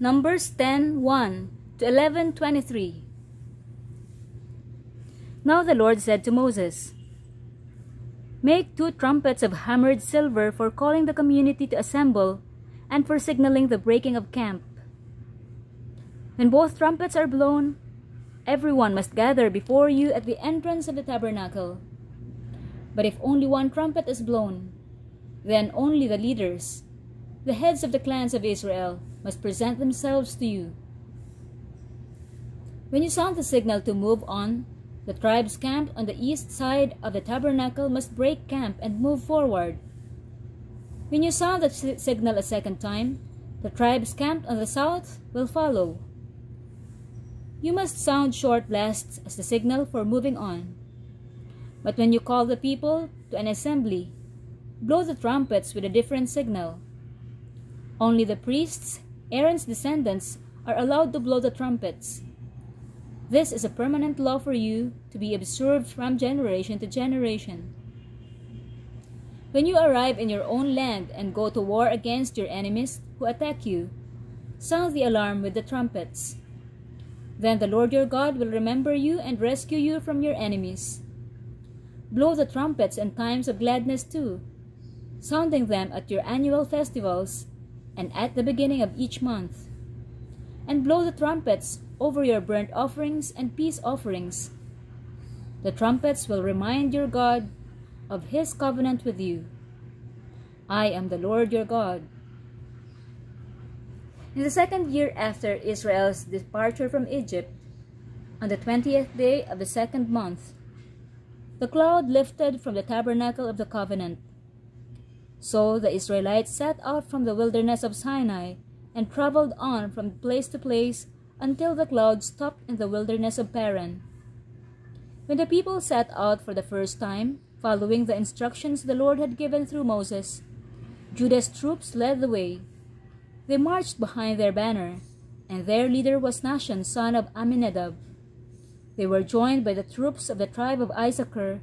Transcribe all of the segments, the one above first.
Numbers 10:1 to 11:23. Now the Lord said to Moses, "Make 2 trumpets of hammered silver for calling the community to assemble and for signaling the breaking of camp. When both trumpets are blown, everyone must gather before you at the entrance of the tabernacle. But if only one trumpet is blown, then only the leaders, the heads of the clans of Israel, must present themselves to you. When you sound the signal to move on, the tribes camped on the east side of the tabernacle must break camp and move forward. When you sound the signal a second time, the tribes camped on the south will follow. You must sound short blasts as the signal for moving on. But when you call the people to an assembly, blow the trumpets with a different signal. Only the priests, Aaron's descendants, are allowed to blow the trumpets. This is a permanent law for you to be observed from generation to generation. When you arrive in your own land and go to war against your enemies who attack you, sound the alarm with the trumpets. Then the Lord your God will remember you and rescue you from your enemies. Blow the trumpets in times of gladness too, sounding them at your annual festivals and at the beginning of each month. And blow the trumpets over your burnt offerings and peace offerings. The trumpets will remind your God of his covenant with you. I am the Lord your God." In the second year after Israel's departure from Egypt, on the 20th day of the second month, the cloud lifted from the tabernacle of the covenant. So the Israelites set out from the wilderness of Sinai and traveled on from place to place until the cloud stopped in the wilderness of Paran. When the people set out for the first time, following the instructions the Lord had given through Moses, Judah's troops led the way. They marched behind their banner, and their leader was Nahshon, son of Amminadab. They were joined by the troops of the tribe of Issachar,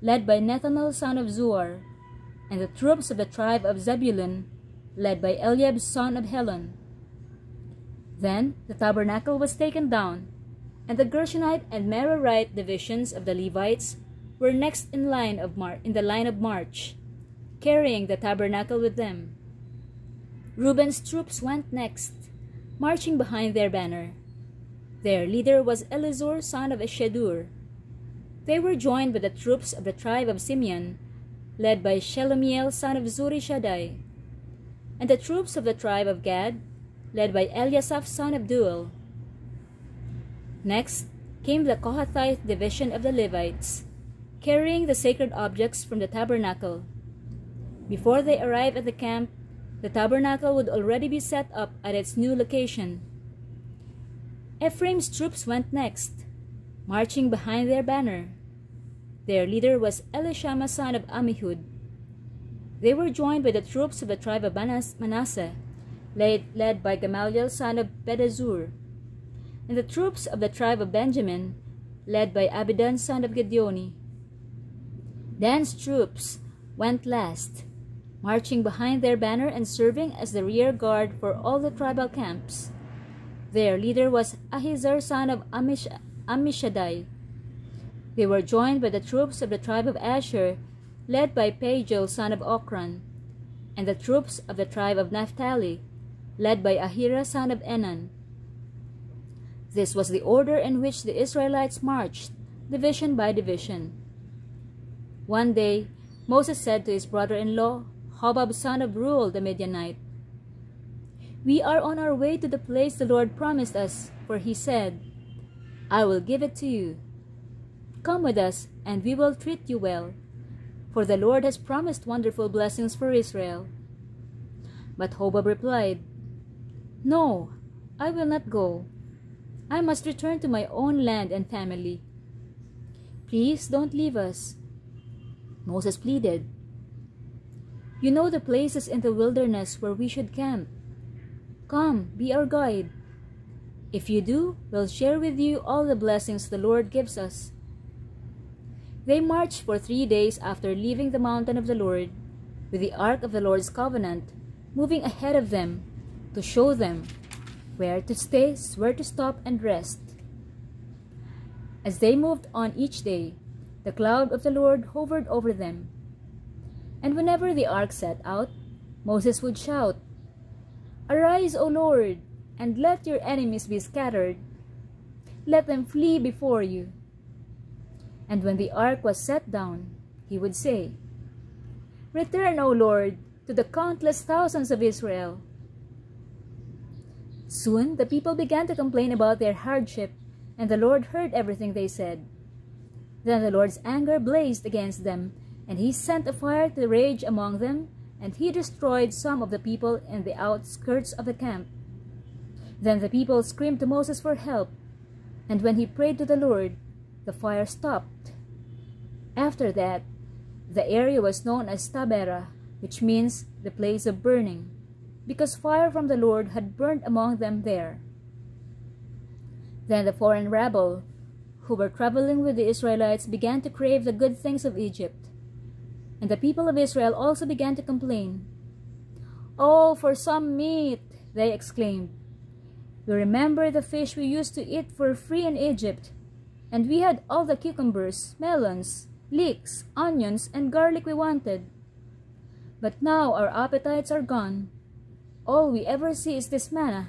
led by Nethanel, son of Zuar, and the troops of the tribe of Zebulun, led by Eliab, son of Helon. Then the tabernacle was taken down, and the Gershonite and Merarite divisions of the Levites were next in the line of march, carrying the tabernacle with them. Reuben's troops went next, marching behind their banner. Their leader was Elizur, son of Shedur. They were joined by the troops of the tribe of Simeon, led by Shelomiel, son of Zurishaddai, and the troops of the tribe of Gad, led by Eliasaph, son of Deuel. Next came the Kohathite division of the Levites, carrying the sacred objects from the tabernacle. Before they arrived at the camp, the tabernacle would already be set up at its new location. Ephraim's troops went next, marching behind their banner. Their leader was Elishama, son of Ammihud. They were joined by the troops of the tribe of Manasseh, led by Gamaliel, son of Pedazur, and the troops of the tribe of Benjamin, led by Abidan, son of Gideoni. Dan's troops went last, marching behind their banner and serving as the rear guard for all the tribal camps. Their leader was Ahizar, son of Ammishaddai. They were joined by the troops of the tribe of Asher, led by Pagiel, son of Okran, and the troops of the tribe of Naphtali, led by Ahira, son of Enan. This was the order in which the Israelites marched, division by division. One day, Moses said to his brother-in-law, Hobab, son of Ruel the Midianite, "We are on our way to the place the Lord promised us, for he said, 'I will give it to you.' Come with us, and we will treat you well, for the Lord has promised wonderful blessings for Israel." But Hobab replied, "No, I will not go. I must return to my own land and family. Please don't leave us." Moses pleaded, "You know the places in the wilderness where we should camp. Come, be our guide. If you do, we'll share with you all the blessings the Lord gives us." They marched for 3 days after leaving the mountain of the Lord, with the ark of the Lord's covenant moving ahead of them to show them where to stay, where to stop and rest. As they moved on each day, the cloud of the Lord hovered over them. And whenever the ark set out, Moses would shout, "Arise, O Lord, and let your enemies be scattered. Let them flee before you." And when the ark was set down, he would say, "Return, O Lord, to the countless thousands of Israel." Soon the people began to complain about their hardship, and the Lord heard everything they said. Then the Lord's anger blazed against them, and he sent a fire to rage among them, and he destroyed some of the people in the outskirts of the camp. Then the people screamed to Moses for help, and when he prayed to the Lord, the fire stopped. After that, the area was known as Tabera, which means the place of burning, because fire from the Lord had burned among them there. Then the foreign rabble who were traveling with the Israelites began to crave the good things of Egypt. And the people of Israel also began to complain. "Oh, for some meat!" they exclaimed. "We remember the fish we used to eat for free in Egypt, and we had all the cucumbers, melons, leeks, onions, and garlic we wanted. But now our appetites are gone. All we ever see is this manna."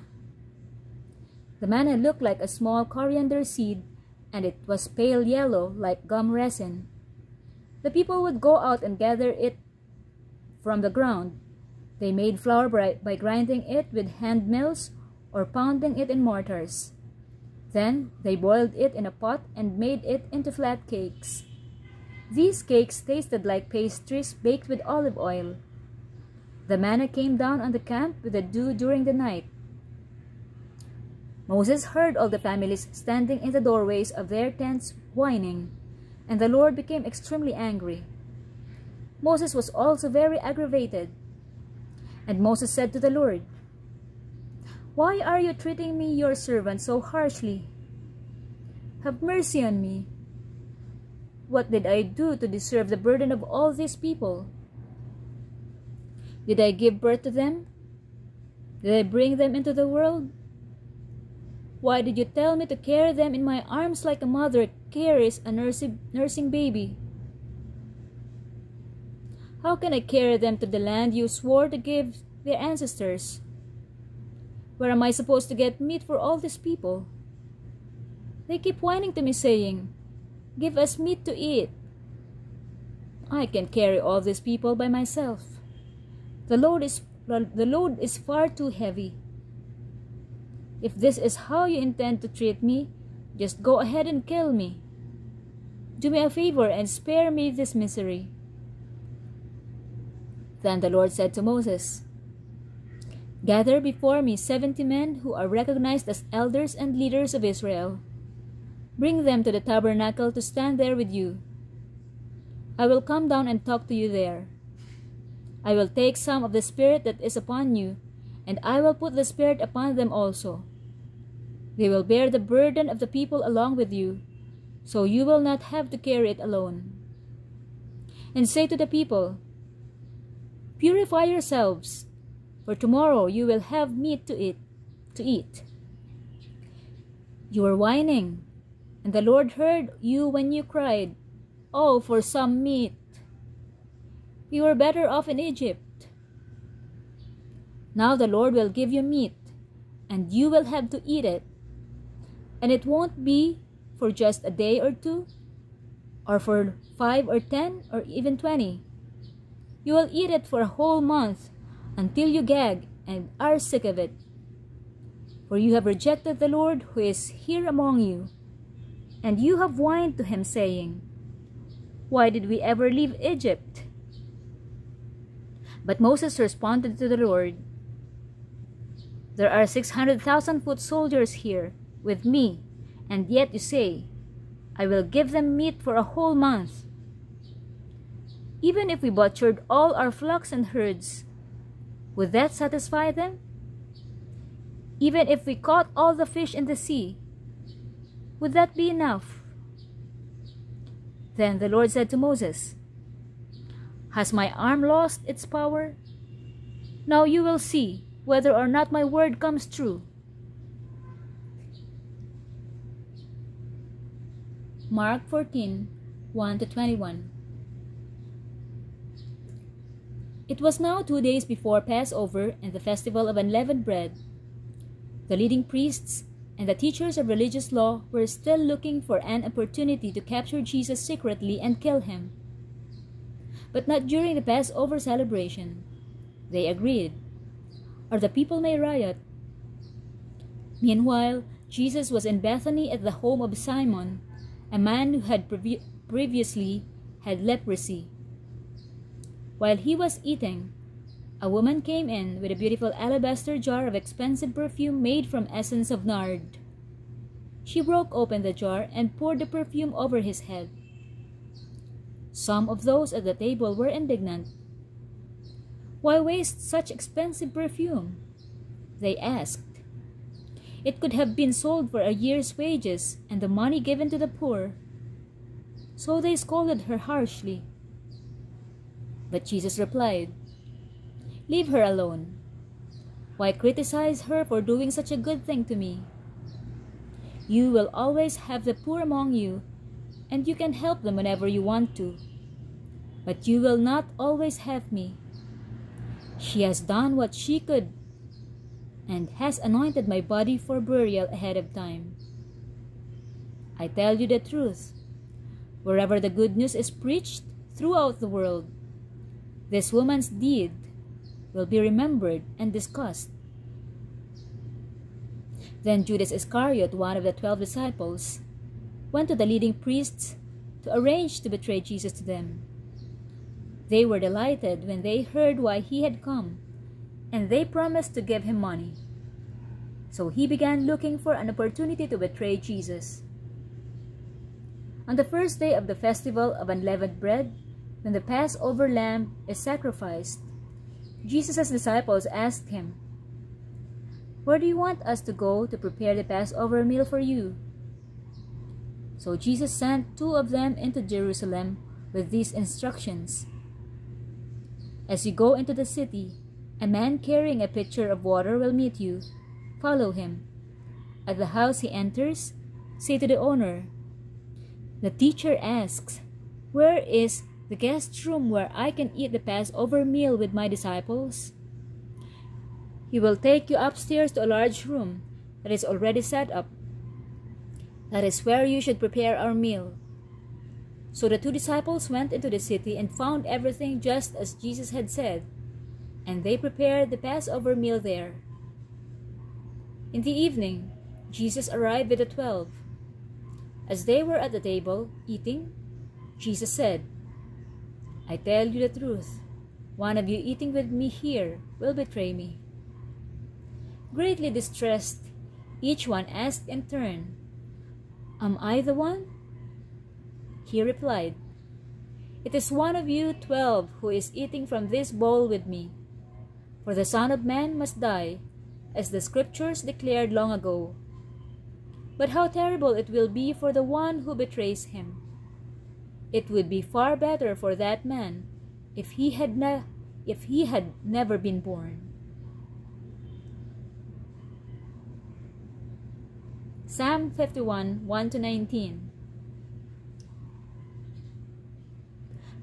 The manna looked like a small coriander seed, and it was pale yellow like gum resin. The people would go out and gather it from the ground. They made flour by grinding it with hand mills or pounding it in mortars. Then they boiled it in a pot and made it into flat cakes. These cakes tasted like pastries baked with olive oil. The manna came down on the camp with the dew during the night. Moses heard all the families standing in the doorways of their tents whining, and the Lord became extremely angry. Moses was also very aggravated. And Moses said to the Lord, "Why are you treating me, your servant, so harshly? Have mercy on me. What did I do to deserve the burden of all these people? Did I give birth to them? Did I bring them into the world? Why did you tell me to carry them in my arms like a mother carries a nursing baby? How can I carry them to the land you swore to give their ancestors? Where am I supposed to get meat for all these people? They keep whining to me saying, 'Give us meat to eat.' I can carry all these people by myself. The load is far too heavy. If this is how you intend to treat me, just go ahead and kill me. Do me a favor and spare me this misery." Then the Lord said to Moses, "Gather before me 70 men who are recognized as elders and leaders of Israel. Bring them to the tabernacle to stand there with you. I will come down and talk to you there. I will take some of the Spirit that is upon you, and I will put the Spirit upon them also. They will bear the burden of the people along with you, so you will not have to carry it alone. And say to the people, 'Purify yourselves, for tomorrow you will have meat to eat.' You were whining, and the Lord heard you when you cried, 'Oh, for some meat!' You were better off in Egypt. Now the Lord will give you meat, and you will have to eat it. And it won't be for just a day or two, or for 5 or 10 or even 20. You will eat it for a whole month until you gag and are sick of it. For you have rejected the Lord who is here among you, and you have whined to him, saying, 'Why did we ever leave Egypt?' But Moses responded to the Lord, 'There are 600,000 foot soldiers here with me, and yet you say, I will give them meat for a whole month. Even if we butchered all our flocks and herds, would that satisfy them? Even if we caught all the fish in the sea, would that be enough?' Then the Lord said to Moses, 'Has my arm lost its power? Now you will see whether or not my word comes true. Mark 14, 1-21. It was now 2 days before Passover and the festival of unleavened bread. The leading priests and the teachers of religious law were still looking for an opportunity to capture Jesus secretly and kill him. But not during the Passover celebration. They agreed, or the people may riot. Meanwhile, Jesus was in Bethany at the home of Simon, a man who had previously had leprosy. While he was eating, a woman came in with a beautiful alabaster jar of expensive perfume made from essence of nard. She broke open the jar and poured the perfume over his head. Some of those at the table were indignant. "Why waste such expensive perfume?" they asked. "It could have been sold for a year's wages and the money given to the poor." So they scolded her harshly. But Jesus replied, "Leave her alone. Why criticize her for doing such a good thing to me? You will always have the poor among you, and you can help them whenever you want to. But you will not always have me. She has done what she could and has anointed my body for burial ahead of time. I tell you the truth, wherever the good news is preached throughout the world, this woman's deed will be remembered and discussed." Then Judas Iscariot, one of the 12 disciples, went to the leading priests to arrange to betray Jesus to them. They were delighted when they heard why he had come, and they promised to give him money. So he began looking for an opportunity to betray Jesus. On the first day of the festival of unleavened bread, when the Passover lamb is sacrificed, Jesus' disciples asked him, "Where do you want us to go to prepare the Passover meal for you?" So Jesus sent 2 of them into Jerusalem with these instructions. "As you go into the city, a man carrying a pitcher of water will meet you. Follow him. At the house he enters, say to the owner, 'The teacher asks, where is the guest room where I can eat the Passover meal with my disciples?' He will take you upstairs to a large room that is already set up. That is where you should prepare our meal." So the 2 disciples went into the city and found everything just as Jesus had said, and they prepared the Passover meal there. In the evening, Jesus arrived with the 12. As they were at the table, eating, Jesus said, "I tell you the truth, one of you eating with me here will betray me." Greatly distressed, each one asked in turn, "Am I the one?" He replied, "It is one of you 12 who is eating from this bowl with me. For the Son of Man must die, as the Scriptures declared long ago. But how terrible it will be for the one who betrays him. It would be far better for that man if he had never been born." Psalm 51, 1-19.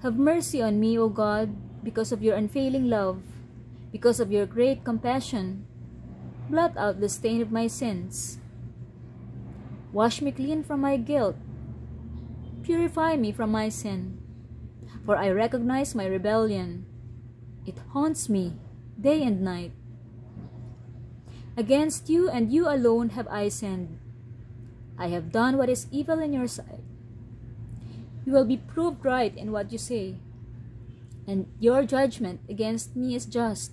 Have mercy on me, O God, because of your unfailing love, because of your great compassion. Blot out the stain of my sins. Wash me clean from my guilt. Purify me from my sin. For I recognize my rebellion. It haunts me day and night. Against you and you alone have I sinned. I have done what is evil in your sight. You will be proved right in what you say, and your judgment against me is just.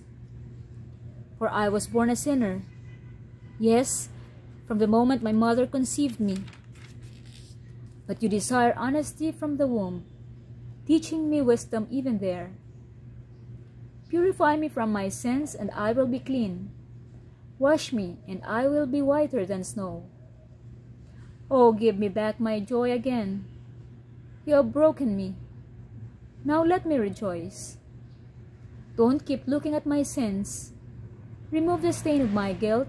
For I was born a sinner. Yes, from the moment my mother conceived me. But you desire honesty from the womb, teaching me wisdom even there. Purify me from my sins, and I will be clean. Wash me, and I will be whiter than snow. Oh, give me back my joy again. You have broken me. Now let me rejoice. Don't keep looking at my sins. Remove the stain of my guilt.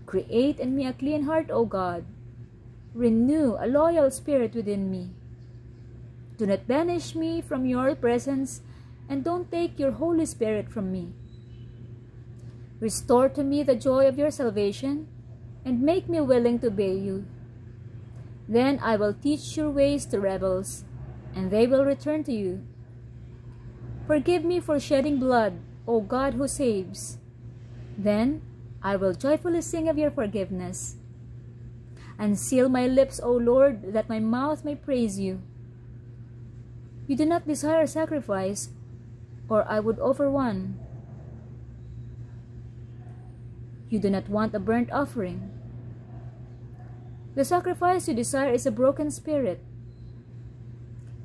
Create in me a clean heart, O God, renew a loyal spirit within me. Do not banish me from your presence, and don't take your Holy Spirit from me. Restore to me the joy of your salvation, and make me willing to obey you. Then I will teach your ways to rebels, and they will return to you. Forgive me for shedding blood, O God who saves. Then I will joyfully sing of your forgiveness. Unseal my lips, O Lord, that my mouth may praise you. You do not desire sacrifice, or I would offer one. You do not want a burnt offering. The sacrifice you desire is a broken spirit.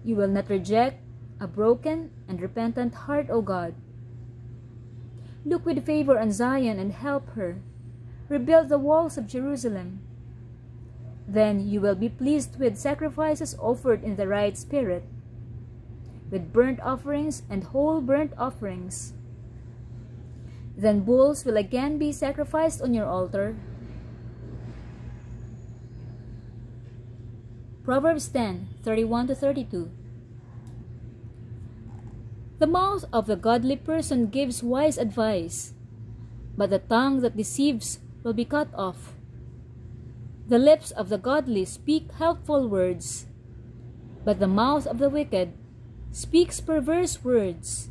You will not reject a broken and repentant heart, O God. Look with favor on Zion and help her. Rebuild the walls of Jerusalem. Then you will be pleased with sacrifices offered in the right spirit, with burnt offerings and whole burnt offerings. Then bulls will again be sacrificed on your altar. Proverbs 10:31-32. The mouth of the godly person gives wise advice, but the tongue that deceives will be cut off. The lips of the godly speak helpful words, but the mouth of the wicked speaks perverse words.